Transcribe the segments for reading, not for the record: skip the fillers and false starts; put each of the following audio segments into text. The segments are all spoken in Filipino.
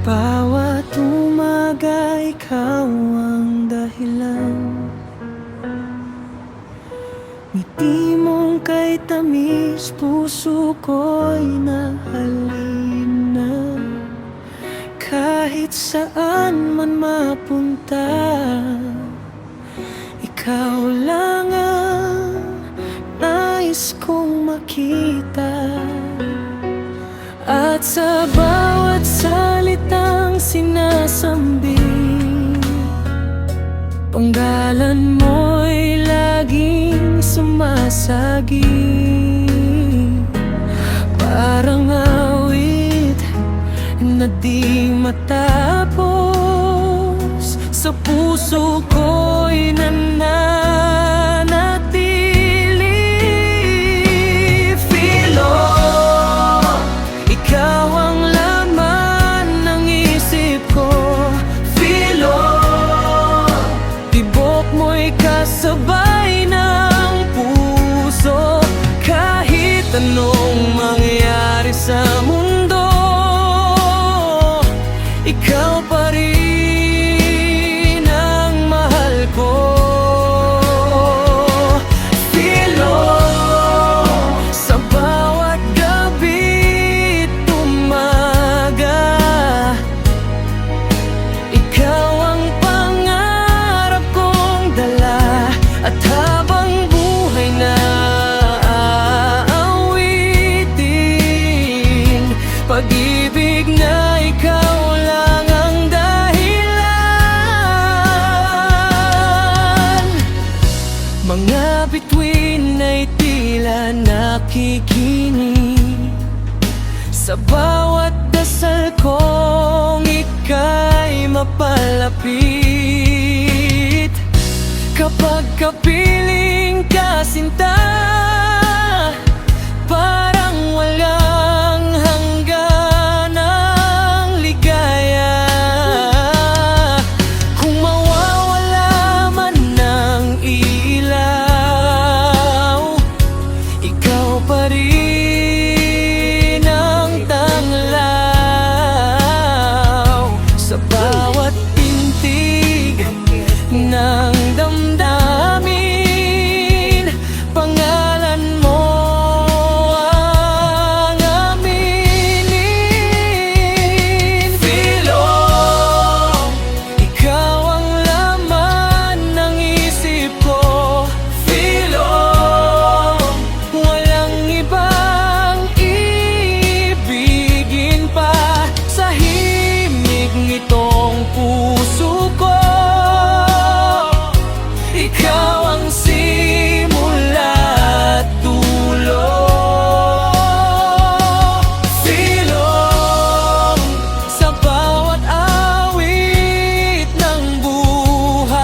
Bawat umaga ikaw ang dahilan. Ngiti mong kay tamis, puso ko'y nahalina. Kahit saan man mapunta, ikaw lang ang nais kong makita. At sa bawat salitang sinasambit, panggalan mo'y laging sumasagi. Parang awit na di matapos, sa puso ko'y nananatili. Filo, ikaw ang laman ng isip ko. Filo, tibok mo'y kasabay ng puso. Kahit anong mangyari sa mundo, ikaw pa rin ang mahal ko. Filo, sa bawat gabi't umaga, ikaw ang pangarap kong dala. At habang buhay na aawitin, pag-ibig na ikaw lang ang dahilan. Mga bituin ay tila nakikinig sa bawat dasal kong ika'y mapalapit. Kapag kapiling ka, sinta, parang walang hangganang ligaya. Kung mawawala man ng ilaw, ikaw pa rin ang tanglaw. Sa bawat tintig ng damdamin, pangalan mo ang aminin. Filo, ikaw ang laman ng isip ko. Filo, walang ibang ibigin pa sa himig nitong puso ko. Ikaw ang simula at dulo. Filo, sa bawat awit ng buhay,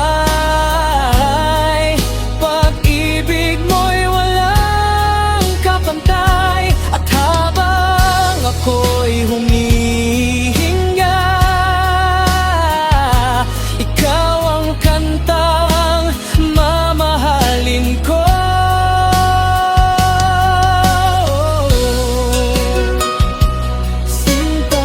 pag-ibig mo'y walang kapantay. At habang ako'y humihinga, ikaw ang kantang mamahalin ko. Sinta,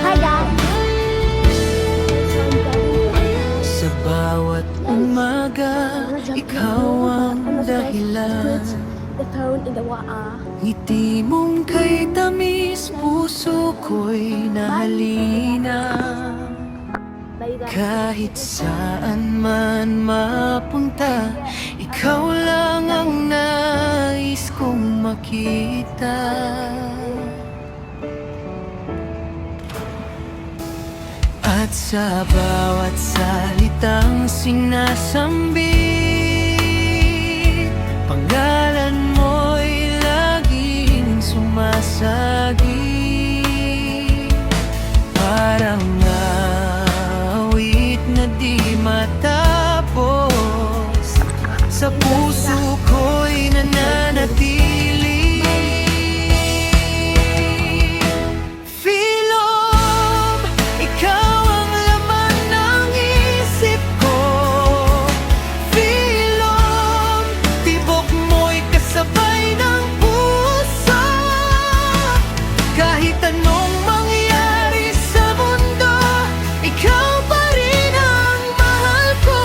Hi guys! sa bawat umaga, ikaw ang dahilan. The phone in the water. Ngiti mong kay tamis, puso ko'y nahalina. Bye guys. Kahit saan man mapunta, ikaw lang ang nais kong makita. At sa bawat salitang sinasambit, Pangalan mo'y laging sumasagi, parang awit na di matapos. Sa puso ko'y nananatili. Philom, ikaw ang laman ng isip ko. Philom, tibok mo'y kasabay ng puso. Kahit anong mangyari sa mundo, ikaw pa rin ang mahal ko.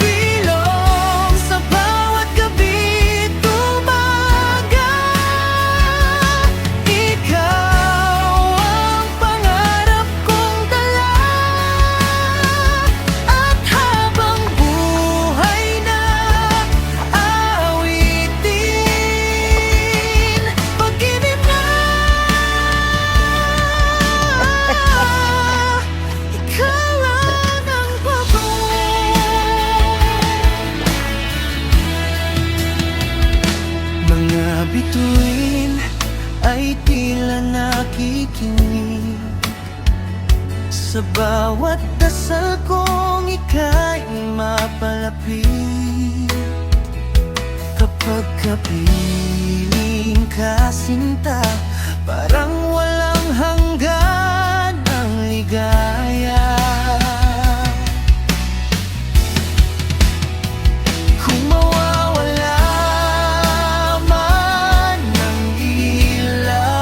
Philom, sa bawat gabi tumaga, ikaw ang pangarap kong dala. At habang buhay na awitin, pag-ibig na ikaw lang ang mga bituin ay tila nakikinig sa bawat dasal kong ika'y mapalapit. Kapag kapiling ka sinta, parang walang hanggan ang ligaya. Kung mawawala man ng ilaw,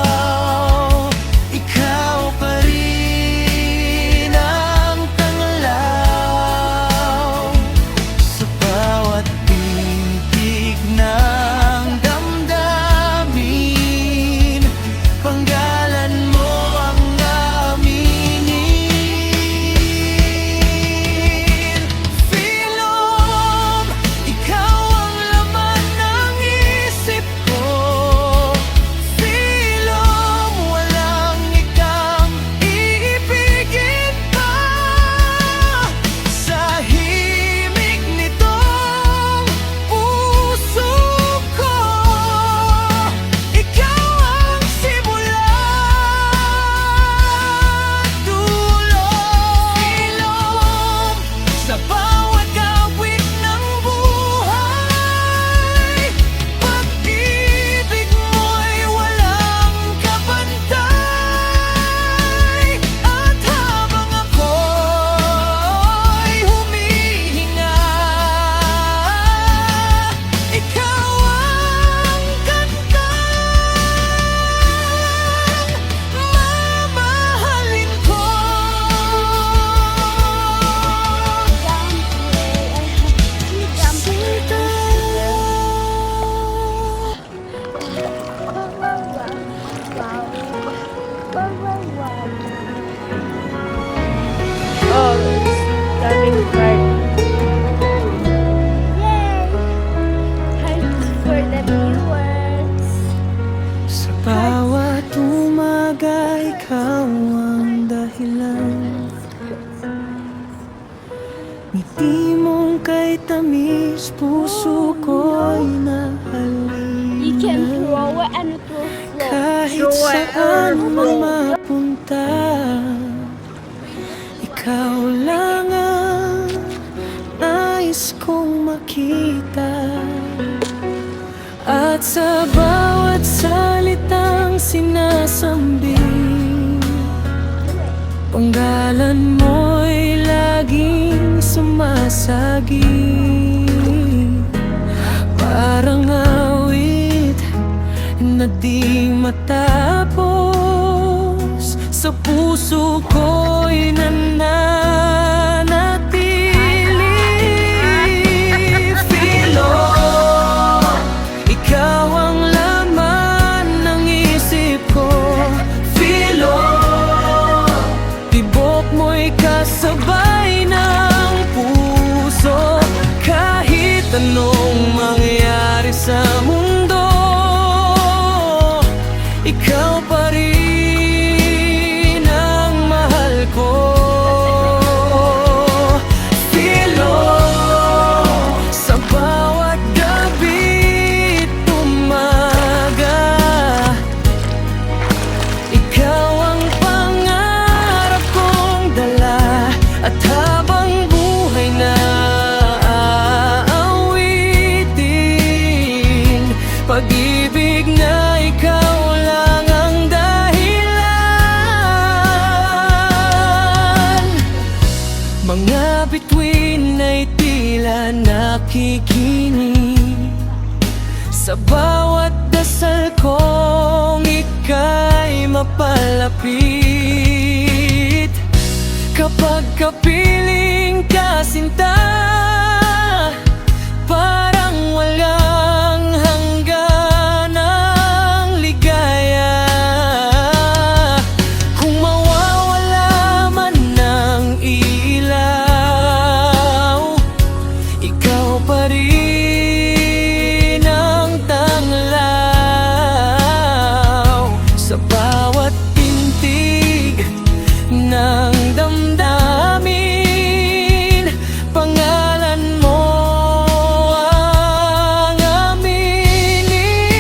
ikaw pa rin ang tanglaw. Sa bawat pintig ng damdamin, panggalan mo ang aminin. Philom, ikaw ang laman ng isip ko. Philom, walang ikang iibigin pa. Sa himig nitong puso ko, ikaw ang simula at dulo. Philom, sa bawat awit ng buhay, pag-ibig mo'y walang kapantay. At habang ako'y humihinga, ikaw ang kantang mamahalin ko. Oh, daming card. Yay! Thanks for the viewers. Sa bawat umaga, ikaw ang dahilan. Ngiti mong kay tamis, puso ko'y You can nahalina. throw it and it will flow. Kahit Throw it saan and man mapunta, ikaw lang ang nais kong makita. At sa bawat salitang sinasambit, panggalan mo'y laging sumasagi, parang awit na di matapos. Sa puso ko'y nananatili. Philom, ikaw ang laman ng isip ko. Philom, tibok mo'y kasabay ng puso. Kahit anong mangyari sa mundo, ikaw pa rin ang mahal ko. Philom, sa bawat pag-ibig na ikaw lang ang dahilan. Mga bituin ay tila nakikinig sa bawat dasal kong ika'y mapalapit. Kapag kapiling ka sinta, parang walang hangganang ligaya. Kung mawawala man ng ilaw, ikaw pa rin ang tanglaw. Sa bawat tintig ng damdamin, pangalan mo ang aminin.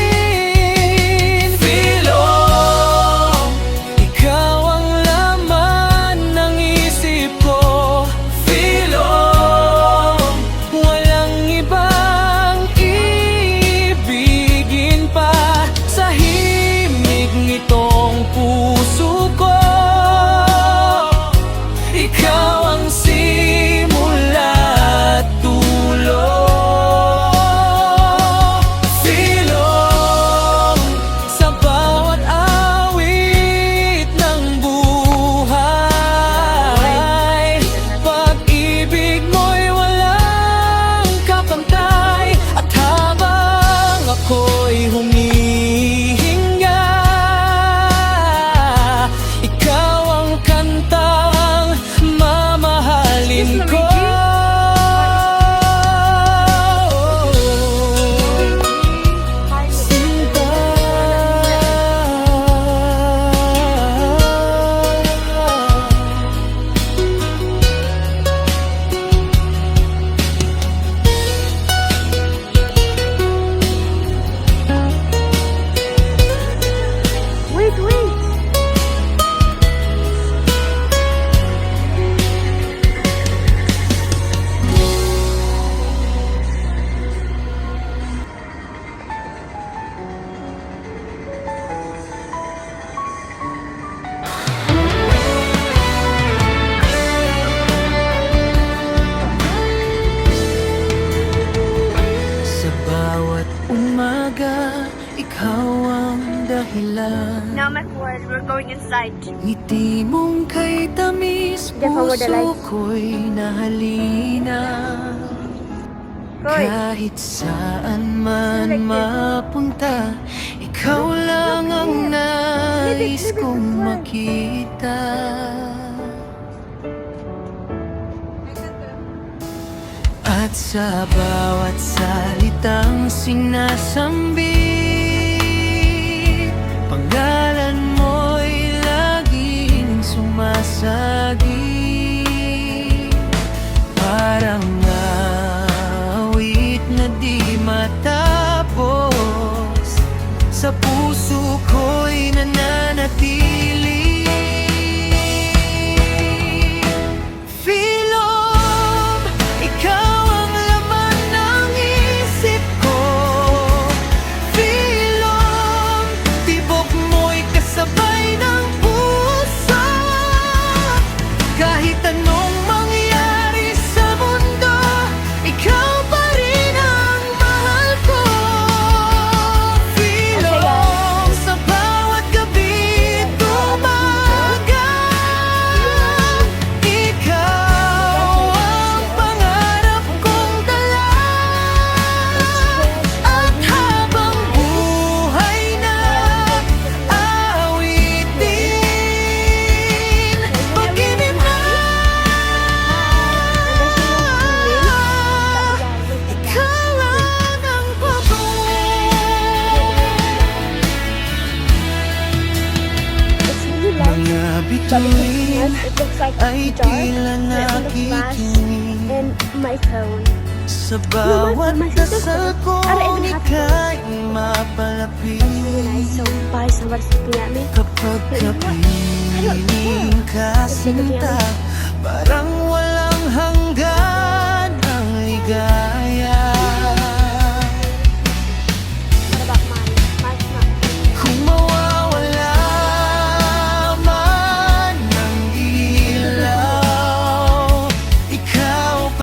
Filong, ikaw ang laman ng isip ko. Filong, walang ibang ibigin pa sa himig nitong puso ko. Ikaw ang simula at dulo. Filong, sa bawat awit ng buhay, pag-ibig mo'y walang kapantay. At habang ako'y humihinga, ikaw ang kantang mamahalin ko. Sinta, Wait, wait. sa bawat umaga, ikaw ang dahilan. Now, my friend, we're going inside. Ngiti mong kay tamis, Jeff, over the puso lights. ko'y nahalina. Hoy. Kahit saan man mapunta, ikaw lang ang nais kong makita. At sa bawat salitang sinasambit, pangalan mo'y laging sumasagi. Parang awit na di matapos, sa puso ko'y nananatili. Filom, ikaw ang laman ng isip ko. Filom, tibok mo'y kasabay ng puso. Kahit anong mangyari sa mundo, ikaw pa rin ang mahal ko. Filom, sa bawat gabi at umaga, ikaw ang pangarap kong dala. At habang buhay na awitin, pag-ibig na ikaw lang ang It's really light. mga But bituin it looks like ay dark. tila And the flash nakikinig and my phone. sa bawat dasal ko. Ika'y mapalapit So, bye sa WhatsApp namin. kapag kapiling ka sinta, parang walang hanggan ang ligaya.